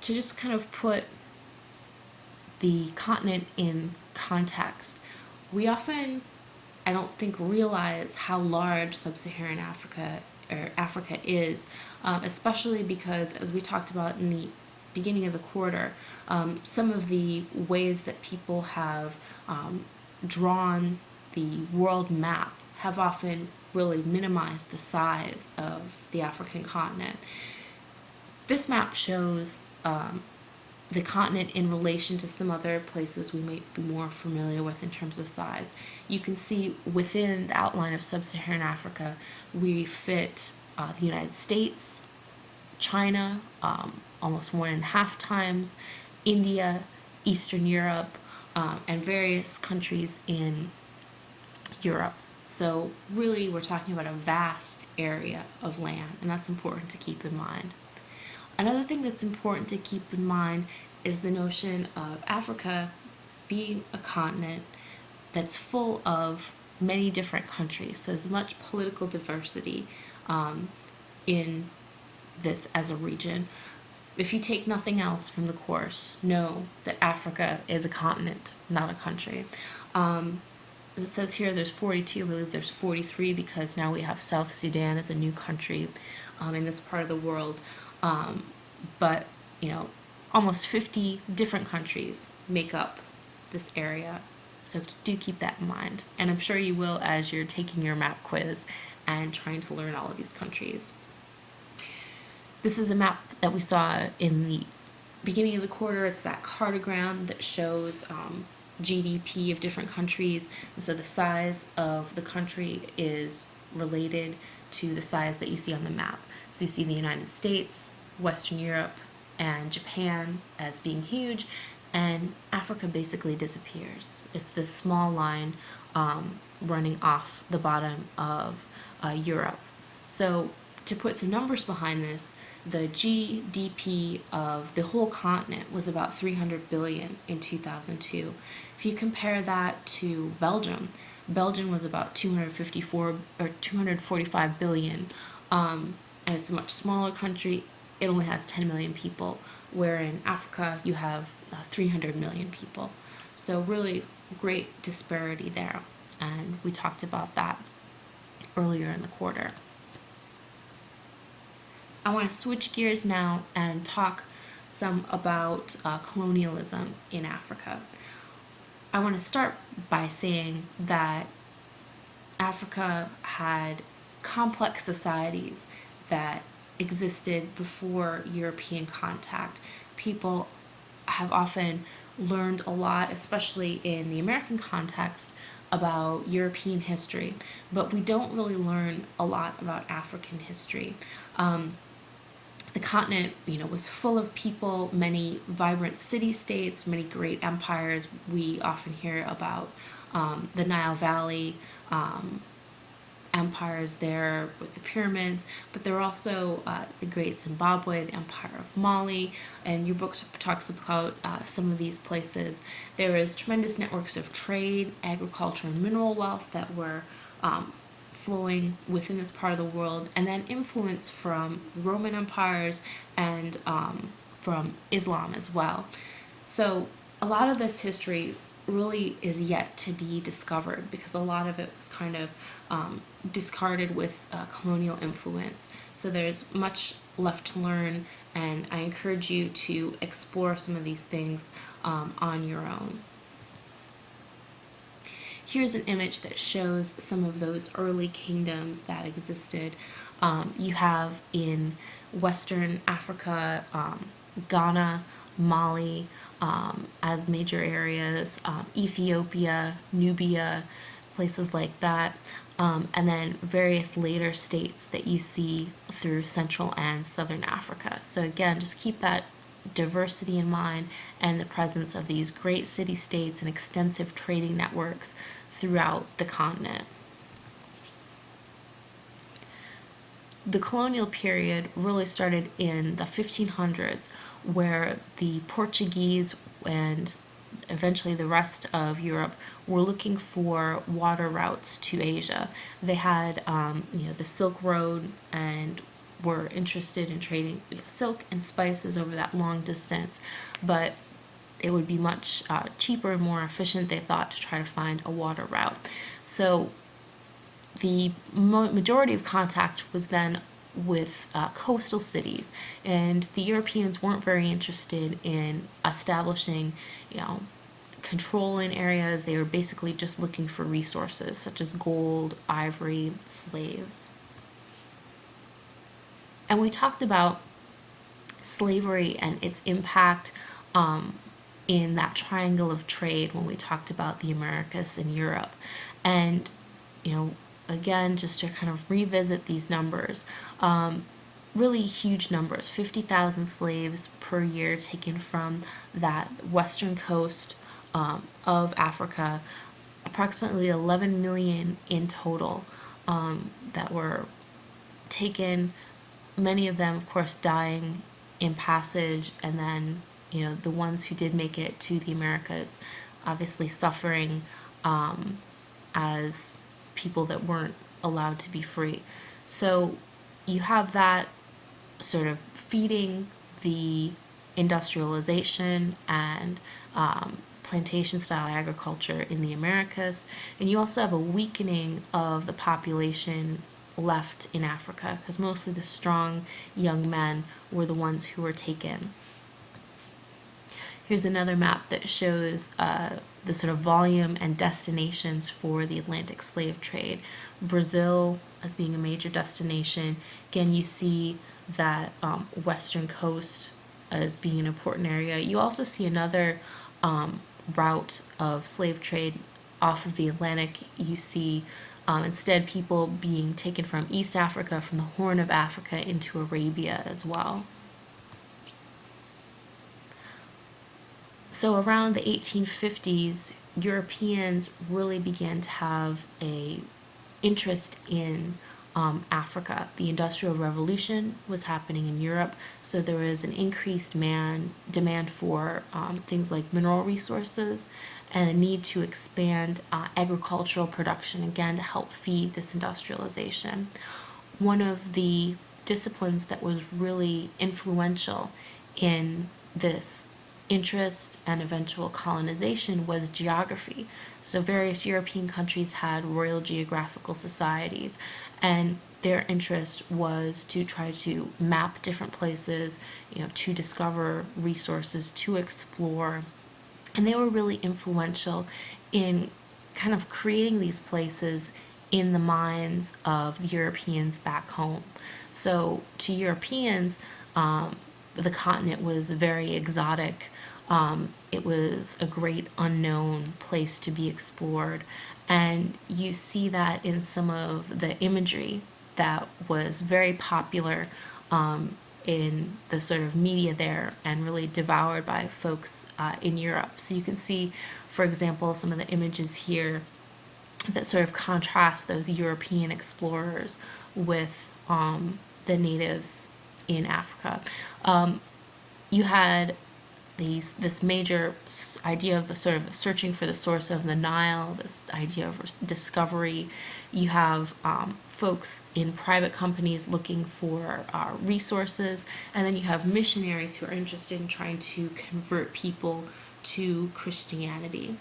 to just kind of put the continent in context, we often, I don't think, realize how large sub-Saharan Africa is, especially because, as we talked about in the beginning of the quarter, some of the ways that people have drawn the world map have often really minimized the size of the African continent. This map shows the continent in relation to some other places we may be more familiar with in terms of size. You can see within the outline of sub-Saharan Africa, we fit the United States, China, almost 1.5 times, India, Eastern Europe, and various countries in Europe. So really, we're talking about a vast area of land, and that's important to keep in mind. Another thing that's important to keep in mind is the notion of Africa being a continent that's full of many different countries. So there's much political diversity in this as a region. If you take nothing else from the course, know that Africa is a continent, not a country. As it says here, there's 42. I believe there's 43 because now we have South Sudan as a new country in this part of the world. But, almost 50 different countries make up this area. So do keep that in mind. And I'm sure you will as you're taking your map quiz and trying to learn all of these countries. This is a map that we saw in the beginning of the quarter. It's that cartogram that shows GDP of different countries. And so the size of the country is related to the size that you see on the map. So you see the United States, Western Europe, and Japan as being huge, and Africa basically disappears. It's this small line running off the bottom of Europe. So to put some numbers behind this, the GDP of the whole continent was about 300 billion in 2002. If you compare that to Belgium, Belgium was about 245 billion, and it's a much smaller country. It only has 10 million people, where in Africa you have 300 million people. So really great disparity there, and we talked about that earlier in the quarter. I want to switch gears now and talk some about colonialism in Africa. I want to start by saying that Africa had complex societies that existed before European contact. People have often learned a lot, especially in the American context, about European history, but we don't really learn a lot about African history. The continent, was full of people, many vibrant city-states, many great empires. We often hear about the Nile Valley, empires there with the pyramids, but there are also the Great Zimbabwe, the Empire of Mali, and your book talks about some of these places. There is tremendous networks of trade, agriculture, and mineral wealth that were flowing within this part of the world, and then influence from Roman empires and from Islam as well. So a lot of this history really is yet to be discovered because a lot of it was kind of discarded with colonial influence. So there's much left to learn, and I encourage you to explore some of these things on your own. Here's an image that shows some of those early kingdoms that existed. You have in Western Africa, Ghana, Mali as major areas, Ethiopia, Nubia, places like that, and then various later states that you see through Central and Southern Africa. So again, just keep that diversity in mind and the presence of these great city-states and extensive trading networks throughout the continent. The colonial period really started in the 1500s, where the Portuguese and eventually the rest of Europe were looking for water routes to Asia. They had, the Silk Road and were interested in trading silk and spices over that long distance, but it would be much cheaper and more efficient, they thought, to try to find a water route. So the majority of contact was then with coastal cities, and the Europeans weren't very interested in establishing, you know, controlling areas. They were basically just looking for resources such as gold, ivory, slaves. And we talked about slavery and its impact in that triangle of trade when we talked about the Americas and Europe. And, you know, again, just to kind of revisit these numbers, really huge numbers, 50,000 slaves per year taken from that western coast of Africa, approximately 11 million in total that were taken, many of them, of course, dying in passage, and then, you know, the ones who did make it to the Americas obviously suffering as people that weren't allowed to be free. So you have that sort of feeding the industrialization and plantation style agriculture in the Americas, and you also have a weakening of the population left in Africa, because mostly the strong young men were the ones who were taken. Here's another map that shows the sort of volume and destinations for the Atlantic slave trade. Brazil as being a major destination. Again, you see that western coast as being an important area. You also see another route of slave trade off of the Atlantic. You see instead people being taken from East Africa, from the Horn of Africa, into Arabia as well. So around the 1850s, Europeans really began to have a interest in Africa. The Industrial Revolution was happening in Europe, so there was an increased demand for things like mineral resources and a need to expand agricultural production, again, to help feed this industrialization. One of the disciplines that was really influential in this interest and eventual colonization was geography. So various European countries had royal geographical societies, and their interest was to try to map different places, you know, to discover resources, to explore. And they were really influential in kind of creating these places in the minds of the Europeans back home. So to Europeans, the continent was very exotic. It was a great unknown place to be explored. And you see that in some of the imagery that was very popular in the sort of media there and really devoured by folks in Europe. So you can see, for example, some of the images here that sort of contrast those European explorers with the natives in Africa. You had this major idea of the sort of searching for the source of the Nile, this idea of discovery. You have folks in private companies looking for resources, and then you have missionaries who are interested in trying to convert people to Christianity.